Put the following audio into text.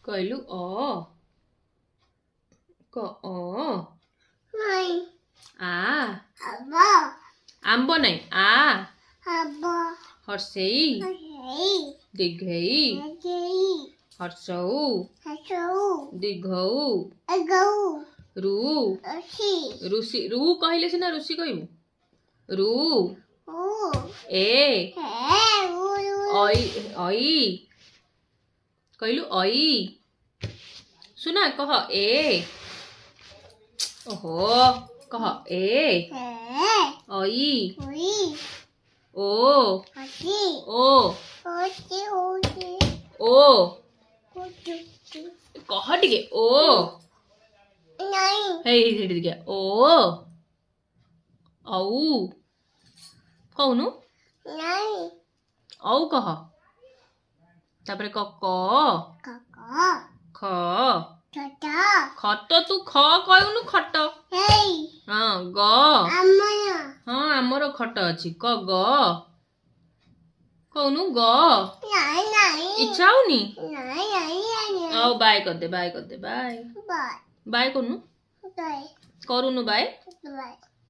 कहलु अ क अ नहीं आ अब्बा आंब नहीं आ अब्बा हर्षेई हई दीर्घई गई हर्षौ हसो दीर्घौ अगौ रु असी ऋषि रु कहले सिना ऋषि कहबु रु ओ ए है ऐ ऐ कहलु ऐ सुना कह ए ओहो कह ए है ऐ हुई ओ हसी ओ होती होती ओ होती कह टिके ओ नहीं हे हे टिके ओ औ कहनु नहीं औ कह तापरे क काका ख चाचा खट तू ख कहनु खट हे हाँ ग अम्मा हाँ आमर खट अछि क ग कहनु ग नहीं नहीं इच्छा होनी नहीं नहीं आओ बाय कर दे बाय बाय बाय कहनु बाय करूनु बाय बाय